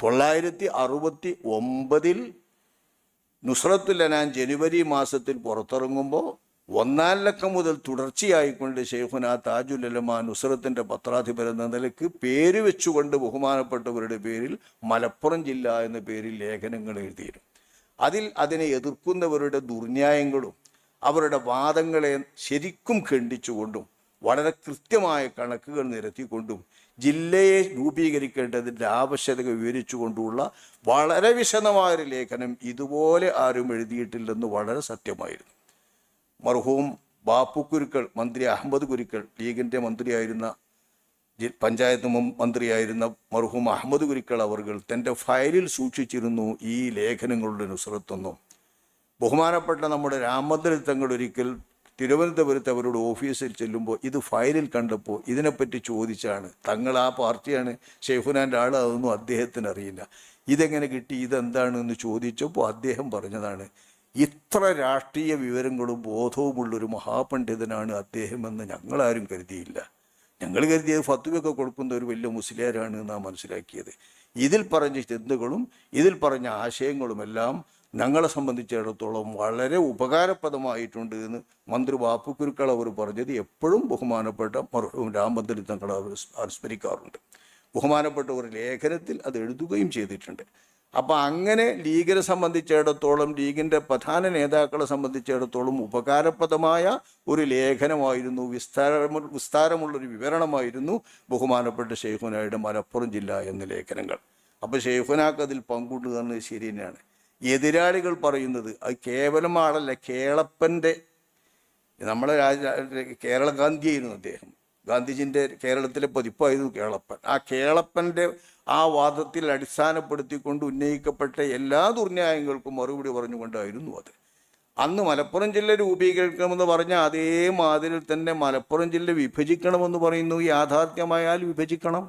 969 നുസ്രത്തുൽ അനാൻ ജനുവരി മാസത്തിൽ പുറത്തിറങ്ങുമ്പോൾ 1 ലക്കം മുതൽ തുടർച്ചയായിക്കൊണ്ട് ശൈഖുനാ താജുൽ ഉലമാ നുസ്രത്തിൻ്റെ പത്രാധിപർ എന്ന നിലയ്ക്ക് പേര് വെച്ചുകൊണ്ട് ബഹുമാനപ്പെട്ടവരുടെ പേരിൽ മലപ്പുറം ജില്ല എന്ന പേരിൽ ലേഖനങ്ങൾ എഴുതിയിരുന്നു. അതിനെ എതിർക്കുന്നവരുടെ ദുർന്യായങ്ങളും അവരുടെ വാദങ്ങളെ ശരിക്കും ഖണ്ഡിച്ചുകൊണ്ടും വളരെ കൃത്യമായ കണക്കുകൾ നിരത്തിക്കൊണ്ടും ജില്ലയെ രൂപീകരിക്കേണ്ടതിൻ്റെ ആവശ്യകത വിവരിച്ചുകൊണ്ടുള്ള വളരെ വിശദമായൊരു ലേഖനം ഇതുപോലെ ആരും എഴുതിയിട്ടില്ലെന്ന് വളരെ സത്യമായിരുന്നു. മർഹൂം ബാപ്പു കുരുക്കൾ, മന്ത്രി അഹമ്മദ് കുരുക്കൾ, ലീഗിൻ്റെ മന്ത്രിയായിരുന്ന, പഞ്ചായത്ത് മന്ത്രിയായിരുന്ന മർഹൂം അഹമ്മദ് കുരുക്കൾ അവർകൾ തൻ്റെ ഫയലിൽ സൂക്ഷിച്ചിരുന്നു ഈ ലേഖനങ്ങളുടെ നുസ്രത്തൊന്നും. ബഹുമാനപ്പെട്ട നമ്മുടെ രാമചന്ദ്രൻ തങ്ങൾ ഒരിക്കൽ തിരുവനന്തപുരത്ത് അവരുടെ ഓഫീസിൽ ചെല്ലുമ്പോൾ ഇത് ഫയലിൽ കണ്ടപ്പോൾ ഇതിനെപ്പറ്റി ചോദിച്ചാണ്. തങ്ങൾ ആ പാർട്ടിയാണ്, ഷെയ്ഖുനാൻ്റെ ആൾ, അതൊന്നും അദ്ദേഹത്തിന് അറിയില്ല. ഇതെങ്ങനെ കിട്ടി, ഇതെന്താണെന്ന് ചോദിച്ചപ്പോൾ അദ്ദേഹം പറഞ്ഞതാണ്, ഇത്ര രാഷ്ട്രീയ വിവരങ്ങളും ബോധവുമുള്ളൊരു മഹാപണ്ഡിതനാണ് അദ്ദേഹമെന്ന് ഞങ്ങളാരും കരുതിയില്ല. ഞങ്ങൾ കരുതിയത് ഫത്വയൊക്കെ കൊടുക്കുന്ന ഒരു വലിയ മുസ്ലിയാരാണ് എന്നാണ് മനസ്സിലാക്കിയത്. ഇതിൽ പറഞ്ഞ ചിന്തകളും ഇതിൽ പറഞ്ഞ ആശയങ്ങളുമെല്ലാം ഞങ്ങളെ സംബന്ധിച്ചിടത്തോളം വളരെ ഉപകാരപ്രദമായിട്ടുണ്ട് എന്ന് മന്ത്രി ബാപ്പു കുരുക്കൾ അവർ പറഞ്ഞത് എപ്പോഴും ബഹുമാനപ്പെട്ട മർഹൂം രാമചന്ദ്രൻ തങ്ങൾ അവർ സ്മരിക്കാറുണ്ട്. ബഹുമാനപ്പെട്ട ഒരു ലേഖനത്തിൽ അത് എഴുതുകയും ചെയ്തിട്ടുണ്ട്. അപ്പം അങ്ങനെ ലീഗിനെ സംബന്ധിച്ചിടത്തോളം, ലീഗിൻ്റെ പ്രധാന നേതാക്കളെ സംബന്ധിച്ചിടത്തോളം ഉപകാരപ്രദമായ ഒരു ലേഖനമായിരുന്നു, വിസ്താരമുള്ളൊരു വിവരണമായിരുന്നു ബഹുമാനപ്പെട്ട ഷെയ്ഖുനായുടെ മലപ്പുറം ജില്ല എന്ന ലേഖനങ്ങൾ. അപ്പോൾ ഷെയ്ഖുനാക്ക് അതിൽ പങ്കുണ്ട് എന്നത് ശരി തന്നെയാണ്. എതിരാളികൾ പറയുന്നത് അത് കേവലം ആളല്ല, കേളപ്പൻ്റെ, നമ്മളെ കേരള ഗാന്ധിയായിരുന്നു അദ്ദേഹം, ഗാന്ധിജിൻ്റെ കേരളത്തിലെ പതിപ്പായിരുന്നു കേളപ്പൻ. ആ കേളപ്പൻ്റെ ആ വാദത്തിൽ അടിസ്ഥാനപ്പെടുത്തിക്കൊണ്ട് ഉന്നയിക്കപ്പെട്ട എല്ലാ ദുർന്യായങ്ങൾക്കും മറുപടി പറഞ്ഞുകൊണ്ടായിരുന്നു അത്. അന്ന് മലപ്പുറം ജില്ല രൂപീകരിക്കണമെന്ന് പറഞ്ഞ അതേ മാതിരിൽ തന്നെ മലപ്പുറം ജില്ല വിഭജിക്കണമെന്ന് പറയുന്നു. യാഥാർത്ഥ്യമായാൽ വിഭജിക്കണം.